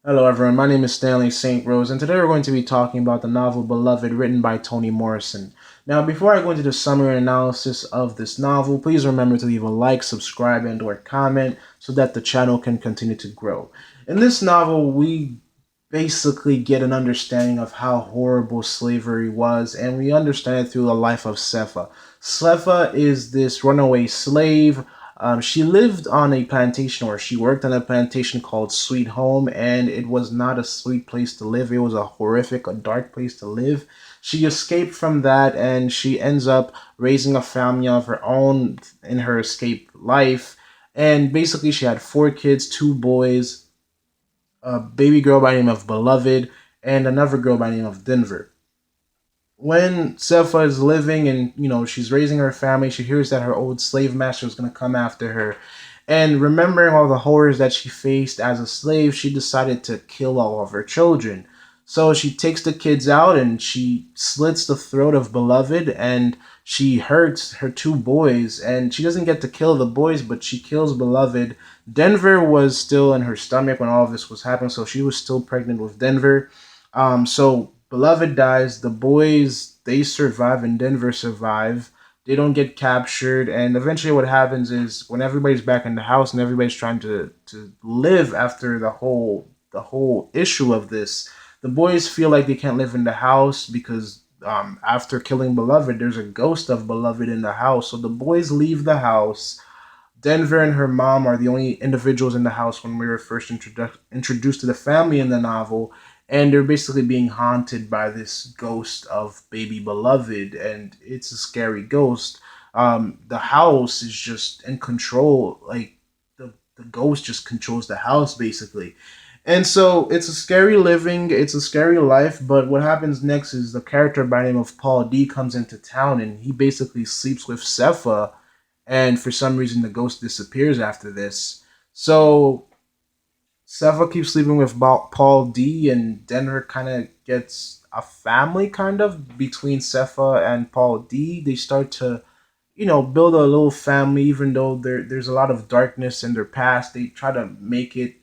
Hello, everyone. My name is Stanley St. Rose, and today we're going to be talking about the novel Beloved, written by Toni Morrison. Now, before I go into the summary and analysis of this novel, please remember to leave a like, subscribe, and/or comment so that the channel can continue to grow. In this novel, we basically get an understanding of how horrible slavery was, and we understand it through the life of Sefa. Sefa is this runaway slave. She lived on a plantation, or she worked on a plantation called Sweet Home, and it was not a sweet place to live. It was a horrific, a dark place to live. She escaped from that, and she ends up raising a family of her own in her escape life. And basically, she had four kids, two boys, a baby girl by the name of Beloved, and another girl by the name of Denver. When Sepha is living and she's raising her family, she hears that her old slave master is going to come after her. And remembering all the horrors that she faced as a slave, she decided to kill all of her children. So she takes the kids out and she slits the throat of Beloved and she hurts her two boys. And she doesn't get to kill the boys, but she kills Beloved. Denver was still in her stomach when all of this was happening, so she was still pregnant with Denver. So Beloved dies. The boys they survive, and Denver survive. They don't get captured, and eventually, what happens is when everybody's back in the house and everybody's trying to live after the whole issue of this, the boys feel like they can't live in the house because after killing Beloved, there's a ghost of Beloved in the house. So the boys leave the house. Denver and her mom are the only individuals in the house when we were first introduced to the family in the novel, and they're basically being haunted by this ghost of baby Beloved, and it's a scary ghost. The house is just in control, like the ghost just controls the house basically. And so it's a scary living, it's a scary life, but what happens next is the character by the name of Paul D comes into town and he basically sleeps with Sepha, and for some reason the ghost disappears after this. So Seva keeps sleeping with Paul D, and Denver kind of gets a family kind of between Sefa and Paul D. They start to, build a little family, even though there's a lot of darkness in their past. They try to make it,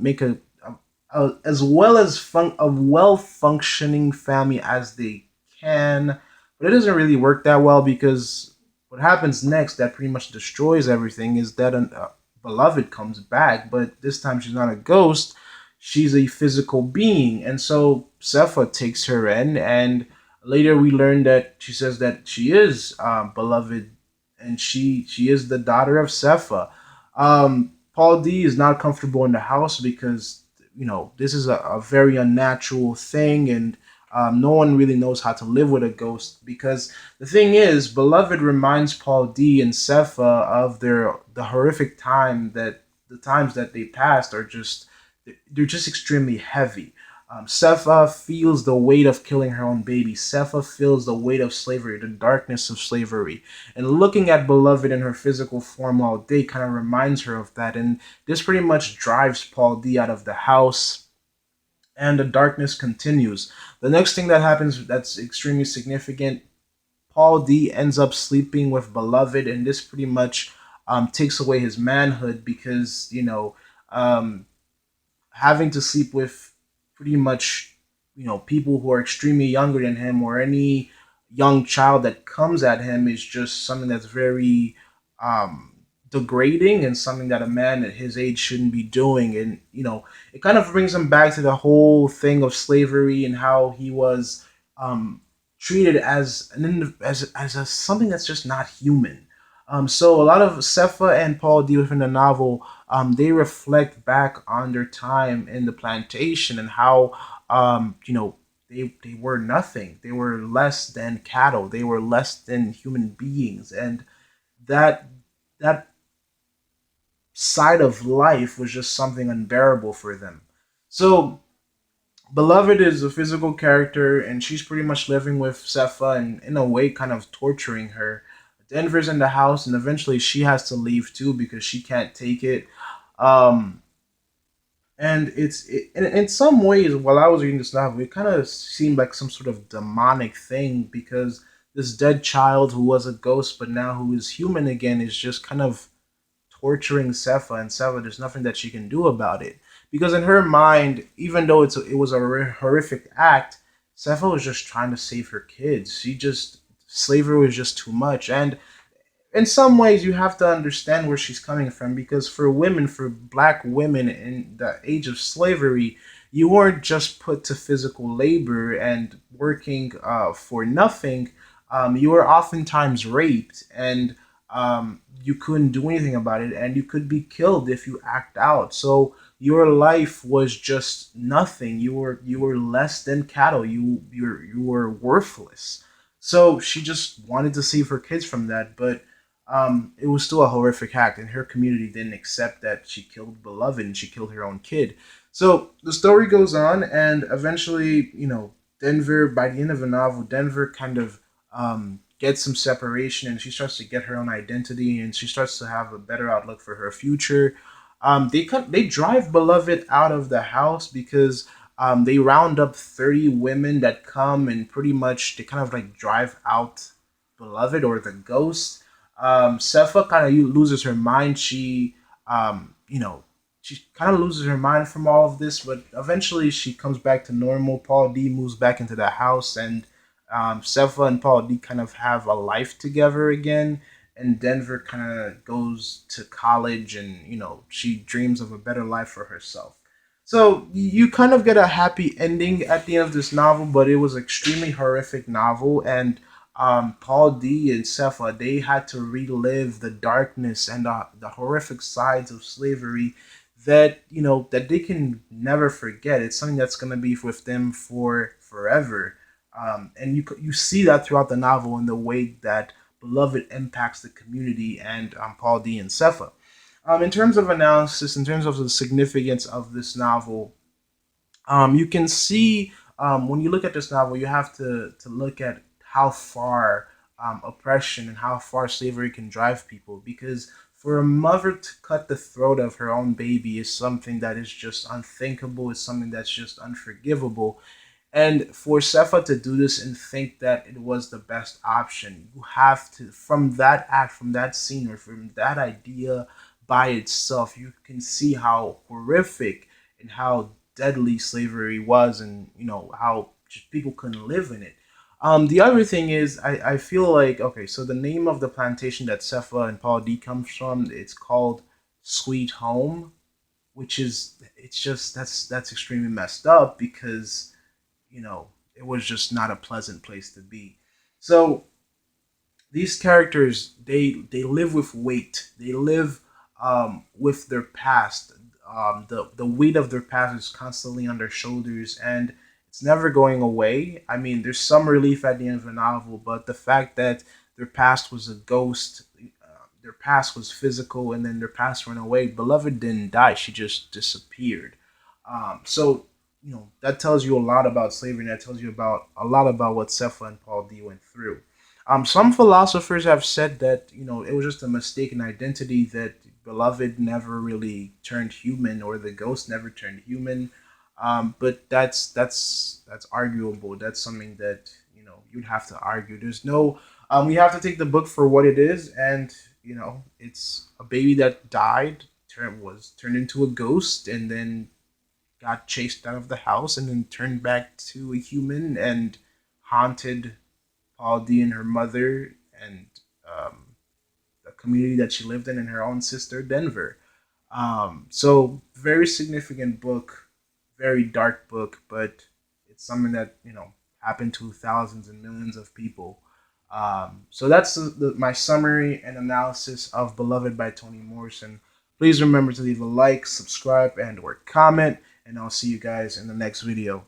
make as well as a well functioning family as they can. But it doesn't really work that well because what happens next that pretty much destroys everything is that Beloved comes back, but this time she's not a ghost. She's a physical being. And so Sepha takes her in, and later we learn that she says that she is Beloved, and she is the daughter of Sepha. Paul D is not comfortable in the house because this is a very unnatural thing, and no one really knows how to live with a ghost because the thing is, Beloved reminds Paul D and Sepha of the horrific the times that they passed are just they're just extremely heavy. Sepha feels the weight of killing her own baby. Sepha feels the weight of slavery, the darkness of slavery. And looking at Beloved in her physical form all day kind of reminds her of that. And this pretty much drives Paul D out of the house, and the darkness continues. The next thing that happens that's extremely significant, Paul D ends up sleeping with Beloved, and this pretty much takes away his manhood because, um, having to sleep with pretty much, people who are extremely younger than him or any young child that comes at him is just something that's very degrading and something that a man at his age shouldn't be doing. And it kind of brings him back to the whole thing of slavery and how he was treated as as something that's just not human. So a lot of Sepha and Paul D within the novel, they reflect back on their time in the plantation and how they were nothing. They were less than cattle. They were less than human beings, and that that side of life was just something unbearable for them. So Beloved is a physical character, and she's pretty much living with Sepha and, in a way, kind of torturing her. Denver's in the house, and eventually she has to leave too because she can't take it. Um, and in some ways, while I was reading this novel, it kind of seemed like some sort of demonic thing because this dead child who was a ghost but now who is human again is just kind of torturing Sepha, and Sepha, there's nothing that she can do about it because in her mind, even though it was a horrific act, Cepha was just trying to save her kids. Slavery was just too much. And in some ways, you have to understand where she's coming from, because for women, for black women in the age of slavery, you weren't just put to physical labor and working for nothing. You were oftentimes raped, and you couldn't do anything about it, and you could be killed if you act out. So your life was just nothing. You were less than cattle. You were worthless. So she just wanted to save her kids from that, but it was still a horrific act, and her community didn't accept that she killed beloved and she killed her own kid. So the story goes on, and eventually, Denver, by the end of the novel, Denver kind of gets some separation, and she starts to get her own identity, and she starts to have a better outlook for her future. They drive beloved out of the house because they round up 30 women that come, and pretty much they kind of like drive out beloved, or the ghost. Sepha kind of loses her mind. She kind of loses her mind from all of this, but eventually she comes back to normal. Paul D moves back into the house, and Sepha and Paul D kind of have a life together again. And Denver kind of goes to college, and she dreams of a better life for herself. So you kind of get a happy ending at the end of this novel, but it was extremely horrific novel, and Paul D and Cepha, they had to relive the darkness and the horrific sides of slavery that that they can never forget. It's something that's gonna be with them for forever, and you see that throughout the novel in the way that Beloved impacts the community and Paul D and Cepha. In terms of analysis, in terms of the significance of this novel, you can see when you look at this novel, you have to look at how far oppression and how far slavery can drive people. Because for a mother to cut the throat of her own baby is something that is just unthinkable. It's something that's just unforgivable. And for Cepha to do this and think that it was the best option, you have to, from that act, from that scene, or from that idea by itself, you can see how horrific and how deadly slavery was, and how just people couldn't live in it. The other thing is, I feel like, okay, so the name of the plantation that Cepha and Paul D comes from, it's called Sweet Home, which is, it's just, that's extremely messed up, because it was just not a pleasant place to be. So these characters, they live with weight. They live with their past. The weight of their past is constantly on their shoulders, and it's never going away. I mean, there's some relief at the end of the novel, but the fact that their past was a ghost, their past was physical, and then their past went away. Beloved didn't die; she just disappeared. So that tells you a lot about slavery, and that tells you about a lot about what Cepha and Paul D went through. Some philosophers have said that it was just a mistaken identity, that Beloved never really turned human, or the ghost never turned human. But that's arguable. That's something that you'd have to argue. There's no. We have to take the book for what it is, and it's a baby that died, was turned into a ghost, and then got chased out of the house, and then turned back to a human and haunted Paul D and her mother, and the community that she lived in, and her own sister Denver. So very significant book, very dark book, but it's something that happened to thousands and millions of people. So that's my summary and analysis of Beloved by Toni Morrison. Please remember to leave a like, subscribe, and or comment, and I'll see you guys in the next video.